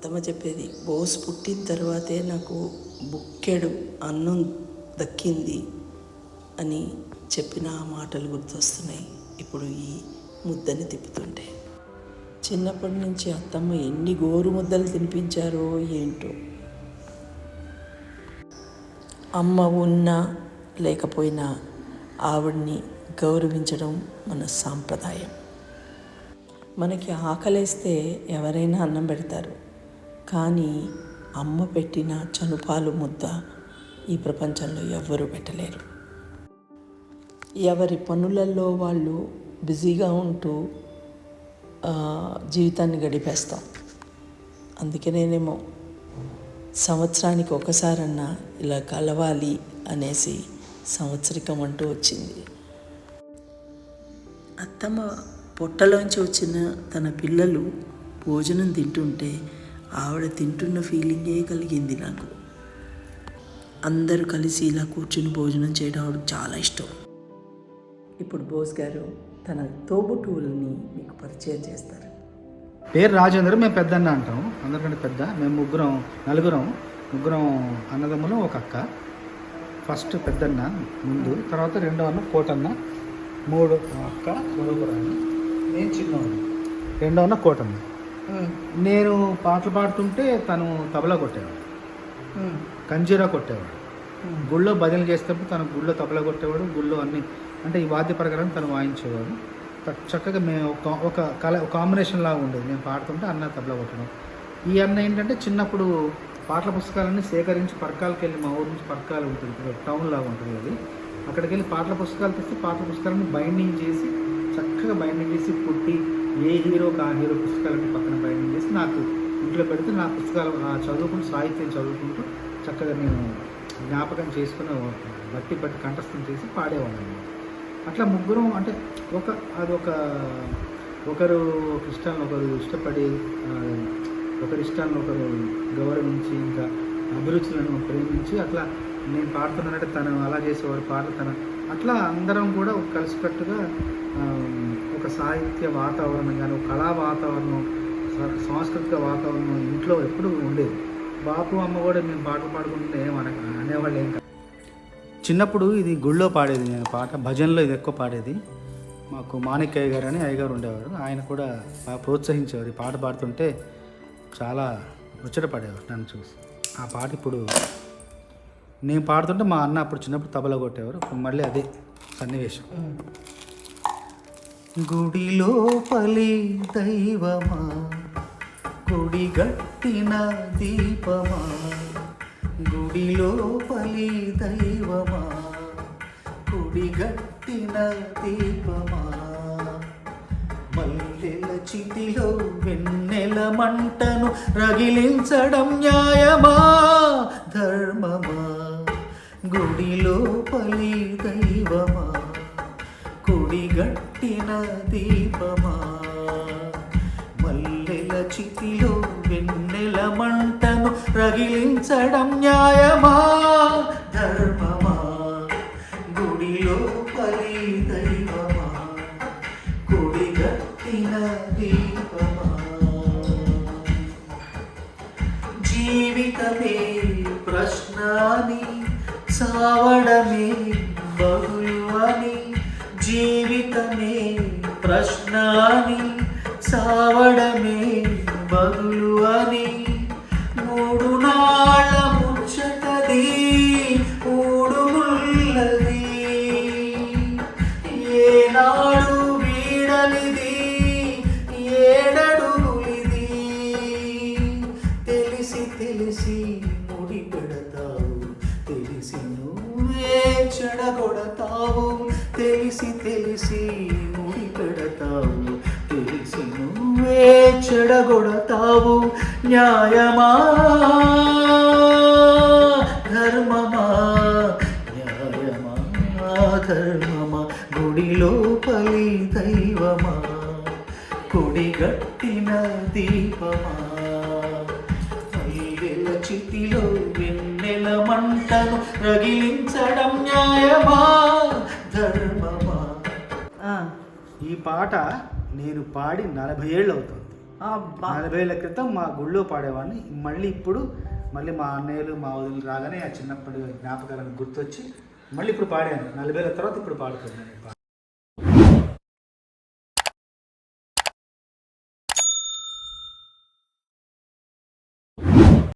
అత్తమ్మ చెప్పేది, బోస్ పుట్టిన తర్వాతే నాకు బుక్కెడు అన్నం దక్కింది అని చెప్పిన ఆ మాటలు గుర్తొస్తున్నాయి ఇప్పుడు ఈ ముద్దని తిప్పుతుంటే. చిన్నప్పటి నుంచి అత్తమ్మ ఎన్ని గోరు ముద్దలు తినిపించారో ఏంటో. అమ్మ ఉన్నా లేకపోయినా ఆవిడ్ని గౌరవించడం మన సాంప్రదాయం. మనకి ఆకలేస్తే ఎవరైనా అన్నం పెడతారు, కానీ అమ్మ పెట్టిన చనుపాలు ముద్ద ఈ ప్రపంచంలో ఎవ్వరూ పెట్టలేరు. ఎవరి పనులలో వాళ్ళు బిజీగా ఉంటూ జీవితాన్ని గడిపేస్తాం. అందుకనేనేమో సంవత్సరానికి ఒకసారన్నా ఇలా కలవాలి అనేసి సంవత్సరికం అంటూ వచ్చింది. అత్తమ్మ పొట్టలోంచి వచ్చిన తన పిల్లలు భోజనం తింటుంటే ఆవిడ తింటున్న ఫీలింగే కలిగింది నాకు. అందరూ కలిసి ఇలా కూర్చుని భోజనం చేయడం ఆవిడకి చాలా ఇష్టం. ఇప్పుడు బోస్ గారు తన తోబుట్టువులని మీకు పరిచయం చేస్తారు. పేరు రాజేంద్ర, మేము పెద్దన్న అంటాం, అందరికంటే పెద్ద. మేము నలుగురం అన్నదమ్ములు, ఒక అక్క. ఫస్ట్ పెద్దన్న ముందు, తర్వాత రెండో అన్న కోటన్న, మూడు అక్క మరొకరాన్ని, నేను చిన్నవాడిని, రెండో అన్న కోటన్న. నేను పాటలు పాడుతుంటే తను తబలా కొట్టేవాడు, కంజీరా కొట్టేవాడు. గుళ్ళో భజనలు చేసేటప్పుడు తను గుళ్ళో తబలా కొట్టేవాడు. గుళ్ళో అన్ని అంటే ఈ వాద్య ప్రకారం తను వాయించేవాడు. చక్కగా మేము ఒక కాంబినేషన్ లాగా ఉండేది. మేము పాడుతుంటే అన్న తబలా కొట్టడం. ఈ అన్న ఏంటంటే చిన్నప్పుడు పాటల పుస్తకాలన్నీ సేకరించి పర్కాలకి వెళ్ళి, మా ఊరు నుంచి పర్కాలు ఉంటుంది, టౌన్ లాగా ఉంటుంది అది, అక్కడికి వెళ్ళి పాటల పుస్తకాలు తెస్తే పాటల పుస్తకాలను బైండింగ్ చేసి చక్కగా బైండింగ్ చేసి పుట్టి ఏ హీరోకి ఆ హీరో పుస్తకాలకి పక్కన బైండింగ్ చేసి నాకు ఇంట్లో పెడితే నా పుస్తకాలు చదువుకుంటూ సాహిత్యం చదువుకుంటూ చక్కగా నేను జ్ఞాపకం చేసుకుని బట్టి కంఠస్థం చేసి పాడేవాళ్ళం. అట్లా ముగ్గురం అంటే ఒకరు ఇష్టాలను ఒకరు ఇష్టపడి, ఒకరి ఇష్టాలను ఒకరు గౌరవించి, ఇంకా అభిరుచులను ప్రేమించి అట్లా నేను పాడుతున్నానంటే తను అలా చేసేవాడు పాట అట్లా అందరం కూడా కలిసికట్టుగా ఒక సాహిత్య వాతావరణం కానీ, ఒక కళా వాతావరణం, సాంస్కృతిక వాతావరణం ఇంట్లో ఎప్పుడూ ఉండేది. బాపు అమ్మ కూడా మేము పాటలు పాడుకుంటే అనేవాళ్ళు ఏం కాదు. చిన్నప్పుడు ఇది గుళ్ళో పాడేది నేను పాట, భజనలో ఇది ఎక్కువ పాడేది. మాకు మాణిక్యయ్య గారు అని అయ్యగారు ఉండేవారు, ఆయన కూడా బాగా ప్రోత్సహించేవారు. ఈ పాట పాడుతుంటే చాలా ముచ్చటపడేవారు నన్ను చూసి. ఆ పాట ఇప్పుడు నేను పాడుతుంటే మా అన్న అప్పుడు చిన్నప్పుడు తబలా కొట్టేవారు. మళ్ళీ అదే సన్నివేశం. గుడిలోపలి దైవమా, గుడిగట్టిన దీపమా, గుడిలోపలి దైవమా, గుడిగట్టిన దీపమా, మల్లెల చితిలో వెన్నెల మంటను రగిలించడం న్యాయమా ధర్మమా, గుడిలోపలి దైవమా, గుడిగట్టిన దీపమా, మల్లెల చితిలో వెన్నెల మంటను రగిలించడం న్యాయమా ధర్మమా, గుడిలోపలి దైవమా, గుడిగట్టిన దీపమా. జీవితమే ప్రశ్న అని, సావడమే బదులు అని, జీవితమే ప్రశ్న అని, సావడమే బదులు అని, మూడు నాళ్ళ ముచ్చటది ఊడుముల్లది, ఏనాడు వీడనిది ఏడడుగులిది, తెలిసి తెలిసి ముడి పెడతావు, తెలిసి నువ్వే చెడగొడతావు, తెలిసి తెలిసి ముడి పెడతావు, తెలిసి నువ్వే చెడగొడతావు, న్యాయమా ధర్మమా, న్యాయమా ధర్మమా, గుడిలోపలి దైవమా, గుడిగట్టిన దీపమా, మల్లెల చితిలో వెన్నెల మంటను రగిలించడం న్యాయమా ధర్మమా. ఈ పాట నేను పాడి 40 ఏళ్ళు అవుతుంది. అబ్బా 40 ఏళ్ళ క్రితం మా గుళ్ళో పాడేవాడిని. మళ్ళీ మా అన్నయ్యలు మా వదిలి రాగానే ఆ చిన్నప్పటి జ్ఞాపకాలను గుర్తొచ్చి మళ్ళీ ఇప్పుడు పాడాను. 40 ఏళ్ళ తర్వాత ఇప్పుడు పాడుతున్నాను.